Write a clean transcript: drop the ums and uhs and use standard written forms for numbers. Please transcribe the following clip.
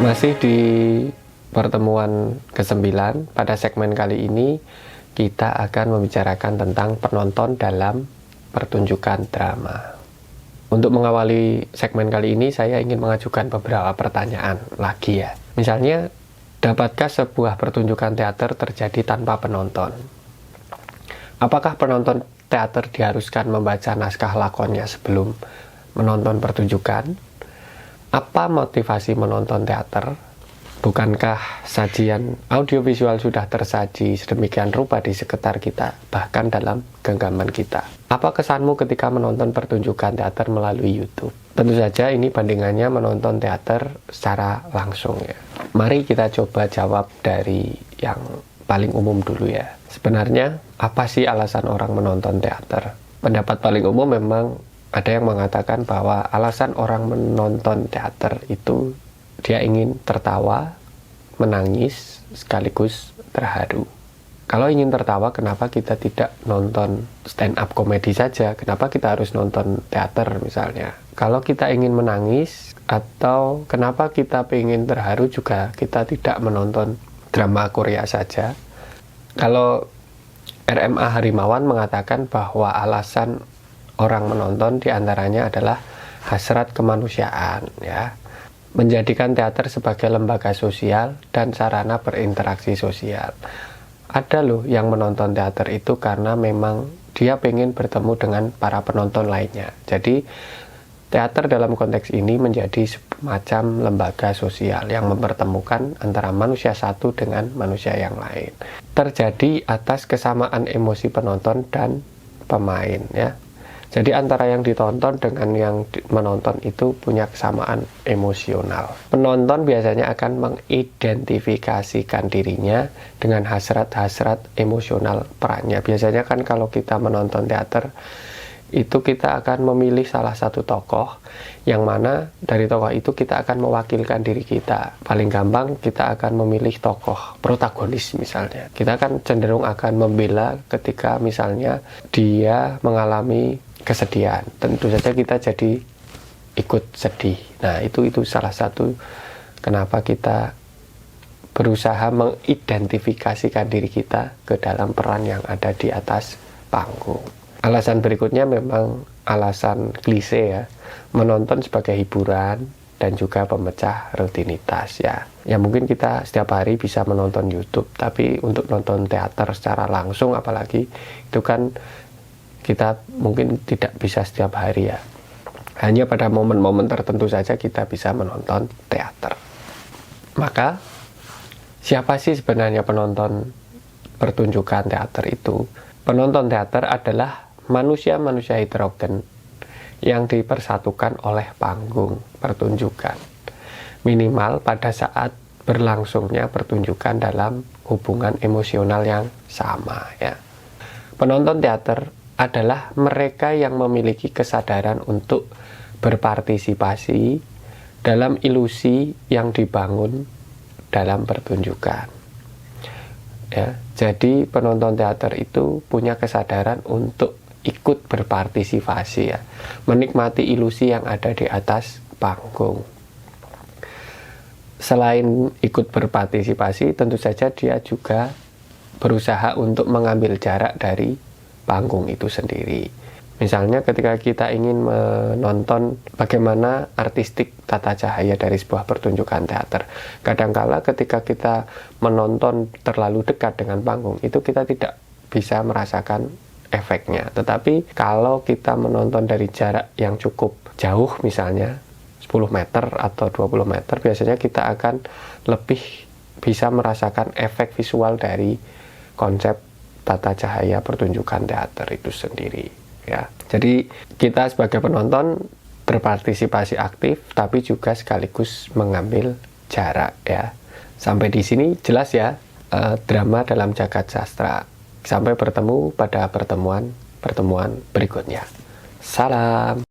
Masih di pertemuan ke-9, pada segmen kali ini kita akan membicarakan tentang penonton dalam pertunjukan drama. Untuk mengawali segmen kali ini, saya ingin mengajukan beberapa pertanyaan lagi ya. Misalnya, dapatkah sebuah pertunjukan teater terjadi tanpa penonton? Apakah penonton teater diharuskan membaca naskah lakonnya sebelum menonton pertunjukan? Apa motivasi menonton teater? Bukankah sajian audiovisual sudah tersaji sedemikian rupa di sekitar kita, bahkan dalam genggaman kita? Apa kesanmu ketika menonton pertunjukan teater melalui YouTube? Tentu saja ini bandingannya menonton teater secara langsung ya. Mari kita coba jawab dari yang paling umum dulu ya. Sebenarnya apa sih alasan orang menonton teater? Pendapat paling umum memang ada yang mengatakan bahwa alasan orang menonton teater itu dia ingin tertawa, menangis, sekaligus terharu. Kalau ingin tertawa, kenapa kita tidak nonton stand up komedi saja? Kenapa kita harus nonton teater misalnya? Kalau kita ingin menangis, atau kenapa kita ingin terharu juga kita tidak menonton drama Korea saja? Kalau RMA Harimawan mengatakan bahwa alasan orang menonton diantaranya adalah hasrat kemanusiaan ya, menjadikan teater sebagai lembaga sosial dan sarana berinteraksi sosial. Ada loh yang menonton teater itu karena memang dia pengen bertemu dengan para penonton lainnya. Jadi teater dalam konteks ini menjadi semacam lembaga sosial yang mempertemukan antara manusia satu dengan manusia yang lain. Terjadi atas kesamaan emosi penonton dan pemain ya. Jadi antara yang ditonton dengan yang menonton itu punya kesamaan emosional. Penonton biasanya akan mengidentifikasikan dirinya dengan hasrat-hasrat emosional perannya. Biasanya kan kalau kita menonton teater, itu kita akan memilih salah satu tokoh, yang mana dari tokoh itu kita akan mewakilkan diri kita. Paling gampang kita akan memilih tokoh protagonis misalnya. Kita akan cenderung akan membela ketika misalnya dia mengalami kesedihan, tentu saja kita jadi ikut sedih. Nah itu salah satu kenapa kita berusaha mengidentifikasikan diri kita ke dalam peran yang ada di atas panggung. Alasan berikutnya memang alasan klise ya, menonton sebagai hiburan dan juga pemecah rutinitas ya. Ya mungkin kita setiap hari bisa menonton YouTube, tapi untuk nonton teater secara langsung apalagi itu kan kita mungkin tidak bisa setiap hari ya. Hanya pada momen-momen tertentu saja kita bisa menonton teater. Maka, siapa sih sebenarnya penonton pertunjukan teater itu? Penonton teater adalah manusia-manusia heterogen yang dipersatukan oleh panggung pertunjukan. Minimal pada saat berlangsungnya pertunjukan dalam hubungan emosional yang sama ya. Penonton teater adalah mereka yang memiliki kesadaran untuk berpartisipasi dalam ilusi yang dibangun dalam pertunjukan. Ya, jadi penonton teater itu punya kesadaran untuk ikut berpartisipasi ya, menikmati ilusi yang ada di atas panggung. Selain ikut berpartisipasi, tentu saja dia juga berusaha untuk mengambil jarak dari panggung itu sendiri. Misalnya ketika kita ingin menonton bagaimana artistik tata cahaya dari sebuah pertunjukan teater, kadangkala ketika kita menonton terlalu dekat dengan panggung, itu kita tidak bisa merasakan efeknya. Tetapi kalau kita menonton dari jarak yang cukup jauh, misalnya 10 meter atau 20 meter, biasanya kita akan lebih bisa merasakan efek visual dari konsep tata cahaya pertunjukan teater itu sendiri ya. Jadi kita sebagai penonton berpartisipasi aktif tapi juga sekaligus mengambil jarak ya. Sampai di sini jelas ya drama dalam jagat sastra. Sampai bertemu pada pertemuan berikutnya. Salam.